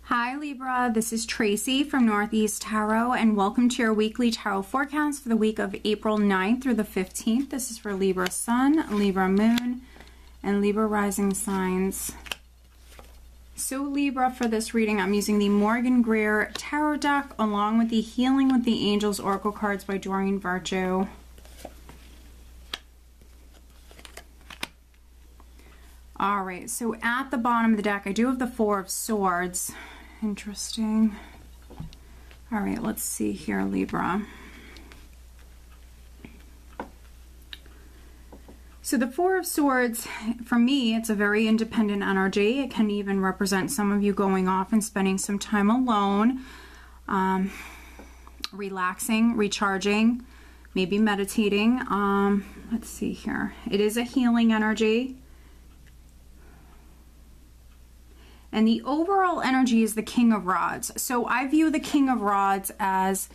Hi Libra, this is Tracy from Northeast Tarot and welcome to your weekly tarot forecast for the week of April 9th through the 15th. This is for Libra Sun, Libra Moon, and Libra Rising signs. So Libra, for this reading, I'm using the Morgan Greer Tarot deck along with the Healing with the Angels Oracle cards by Doreen Virtue. Alright, so at the bottom of the deck, I do have the Four of Swords. Interesting. Alright, let's see here, Libra. So the Four of Swords, for me, it's a very independent energy. It can even represent some of you going off and spending some time alone, relaxing, recharging, maybe meditating. Let's see here. It is a healing energy. And the overall energy is the King of Rods. So I view the King of Rods as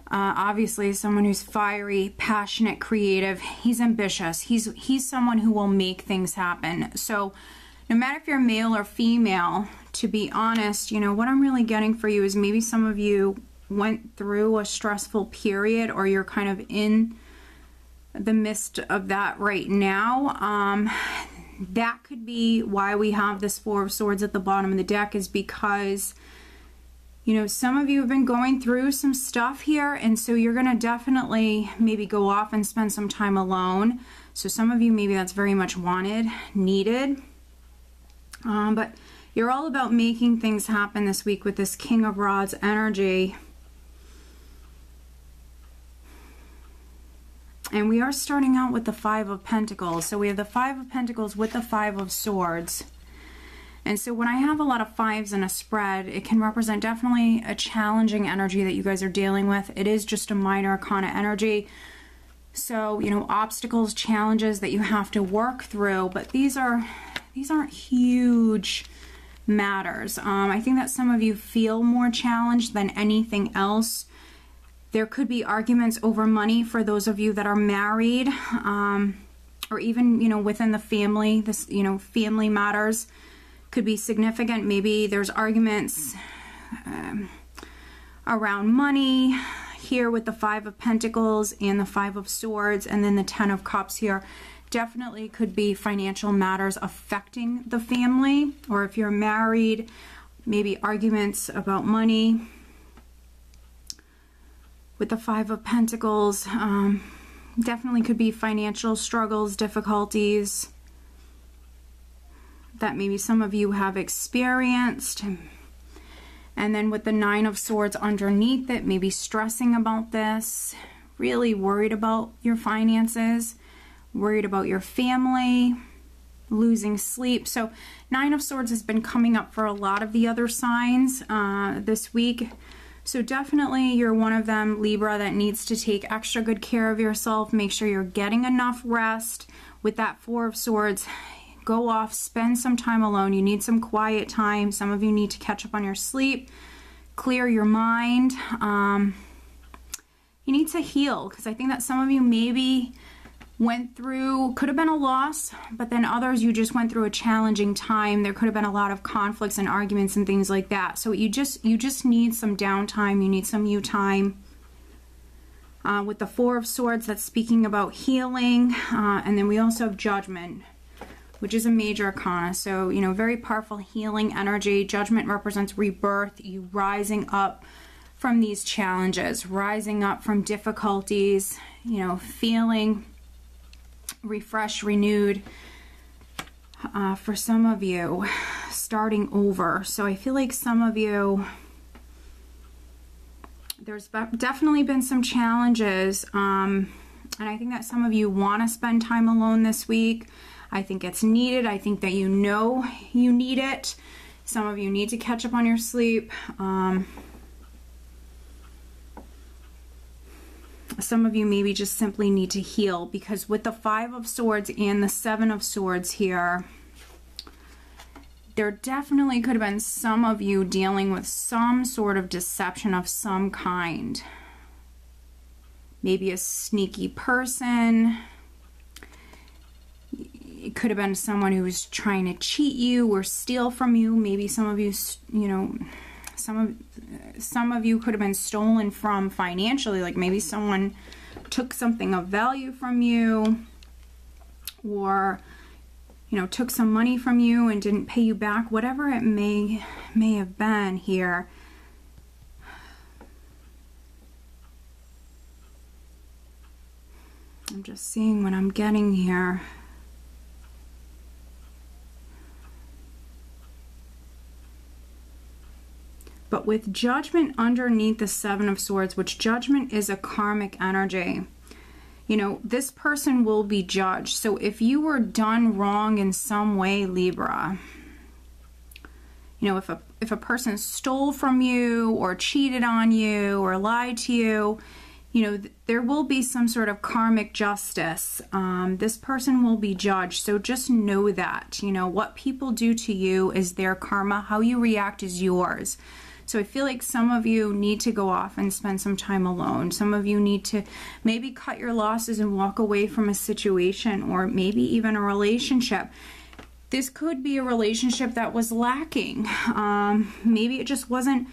obviously someone who's fiery, passionate, creative. He's ambitious. He's someone who will make things happen. So no matter if you're male or female, to be honest, you know, what I'm really getting for you is maybe some of you went through a stressful period or you're kind of in the midst of that right now. That could be why we have this Four of Swords at the bottom of the deck, is because, you know, some of you have been going through some stuff here, and so you're going to definitely maybe go off and spend some time alone. So some of you, maybe that's very much wanted, needed. But you're all about making things happen this week with this King of Rods energy. And we are starting out with the Five of Pentacles. So we have the Five of Pentacles with the Five of Swords. And so when I have a lot of fives in a spread, it can represent definitely a challenging energy that you guys are dealing with. It is just a minor arcana energy. So, you know, obstacles, challenges that you have to work through. But these aren't huge matters. I think that some of you feel more challenged than anything else. There could be arguments over money for those of you that are married, or even, you know, within the family. This, you know, family matters could be significant. Maybe there's arguments around money here with the Five of Pentacles and the Five of Swords, and then the Ten of Cups here. Definitely could be financial matters affecting the family, or if you're married, maybe arguments about money. With the Five of Pentacles, definitely could be financial struggles, difficulties that maybe some of you have experienced. And then with the Nine of Swords underneath it, maybe stressing about this, really worried about your finances, worried about your family, losing sleep. So Nine of Swords has been coming up for a lot of the other signs this week. So definitely you're one of them, Libra, that needs to take extra good care of yourself. Make sure you're getting enough rest. With that Four of Swords, go off, spend some time alone. You need some quiet time. Some of you need to catch up on your sleep, clear your mind. You need to heal, because I think that some of you maybe went through, could have been a loss, but then others, you just went through a challenging time. There could have been a lot of conflicts and arguments and things like that. So you just need some downtime. You need some you time. With the Four of Swords, that's speaking about healing. And then we also have Judgment, which is a major arcana. So, you know, very powerful healing energy. Judgment represents rebirth, you rising up from these challenges, rising up from difficulties, you know, feeling refreshed, renewed. For some of you, starting over. So I feel like some of you, there's definitely been some challenges, and I think that some of you want to spend time alone this week. I think it's needed. I think that you know you need it. Some of you need to catch up on your sleep. Some of you maybe just simply need to heal, because with the Five of Swords and the Seven of Swords here, there definitely could have been some of you dealing with some sort of deception of some kind. Maybe a sneaky person. it could have been someone who was trying to cheat you or steal from you. Maybe some of you, you know, some of you could have been stolen from financially. Like maybe someone took something of value from you, or, you know, took some money from you and didn't pay you back. Whatever it may have been here. I'm just seeing what I'm getting here. But with Judgment underneath the Seven of Swords, which Judgment is a karmic energy, you know, this person will be judged. So if you were done wrong in some way, Libra, you know, if a person stole from you or cheated on you or lied to you, you know, there will be some sort of karmic justice. This person will be judged. So just know that, you know, what people do to you is their karma. How you react is yours. So I feel like some of you need to go off and spend some time alone. Some of you need to maybe cut your losses and walk away from a situation, or maybe even a relationship. This could be a relationship that was lacking. Maybe it just wasn't.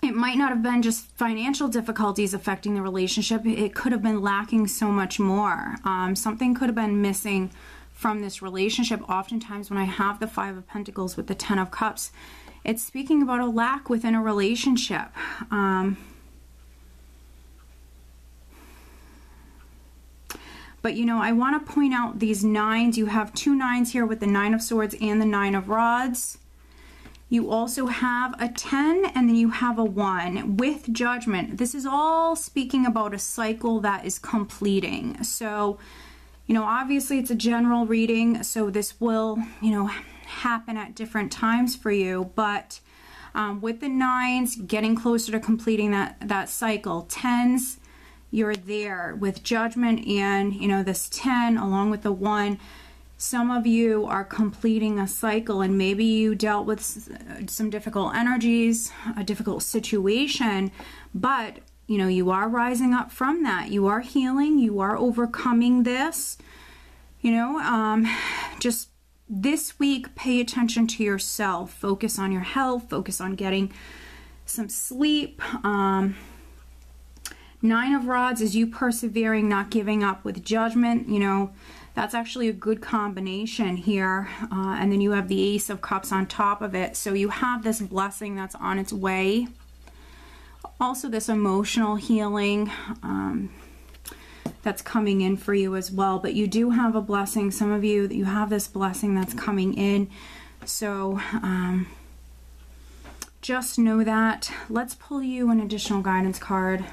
It might not have been just financial difficulties affecting the relationship. It could have been lacking so much more. Something could have been missing from this relationship. Oftentimes when I have the Five of Pentacles with the Ten of Cups, it's speaking about a lack within a relationship. But, you know, I want to point out these nines. You have two nines here with the Nine of Swords and the Nine of Rods. You also have a 10 and then you have a 1 with Judgment. This is all speaking about a cycle that is completing. So, you know, obviously it's a general reading, so this will, you know, happen at different times for you. But with the nines, getting closer to completing that cycle. 10s, you're there with Judgment, and, you know, this 10 along with the 1. Some of you are completing a cycle, and maybe you dealt with some difficult energies, a difficult situation, but, you know, you are rising up from that. You are healing. You are overcoming this. You know, just this week, pay attention to yourself. Focus on your health. Focus on getting some sleep. 9 of Rods is you persevering, not giving up with Judgment. You know, that's actually a good combination here. And then you have the Ace of Cups on top of it. So you have this blessing that's on its way. Also this emotional healing that's coming in for you as well. But you do have a blessing. Some of you, you have this blessing that's coming in. So just know that. Let's pull you an additional guidance card.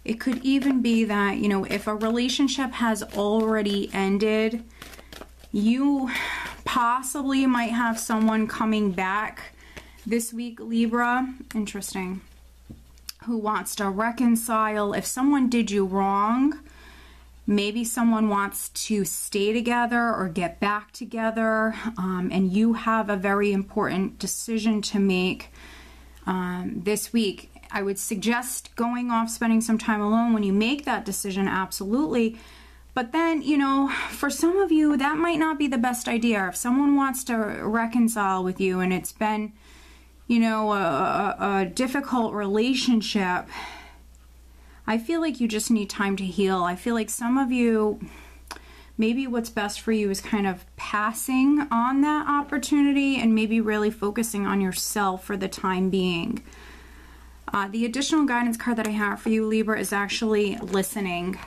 It could even be that, you know, if a relationship has already ended, you possibly might have someone coming back this week, Libra. Interesting. Who wants to reconcile. If someone did you wrong, maybe someone wants to stay together or get back together, and you have a very important decision to make this week. I would suggest going off, spending some time alone when you make that decision, absolutely. But then, you know, for some of you, that might not be the best idea. If someone wants to reconcile with you and it's been, you know, a difficult relationship, I feel like you just need time to heal. I feel like some of you, maybe what's best for you is kind of passing on that opportunity and maybe really focusing on yourself for the time being. The additional guidance card that I have for you, Libra, is actually listening,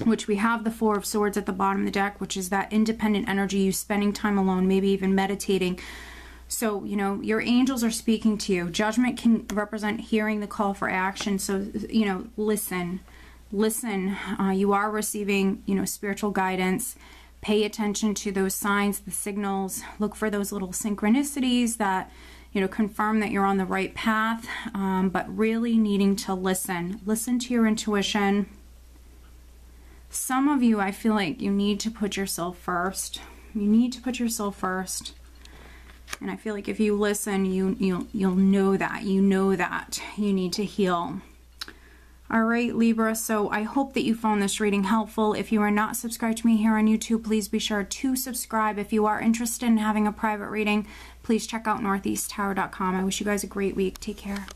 which we have the Four of Swords at the bottom of the deck, which is that independent energy, you spending time alone, maybe even meditating. So, you know, your angels are speaking to you. Judgment can represent hearing the call for action. So, you know, listen. You are receiving, you know, spiritual guidance. Pay attention to those signs, the signals. Look for those little synchronicities that, you know, confirm that you're on the right path, but really needing to listen. Listen to your intuition. Some of you, I feel like you need to put yourself first. You need to put yourself first. And I feel like if you listen, you'll know that. You know that you need to heal. All right, Libra, so I hope that you found this reading helpful. If you are not subscribed to me here on YouTube, please be sure to subscribe. If you are interested in having a private reading, please check out northeasttarot.com. I wish you guys a great week. Take care.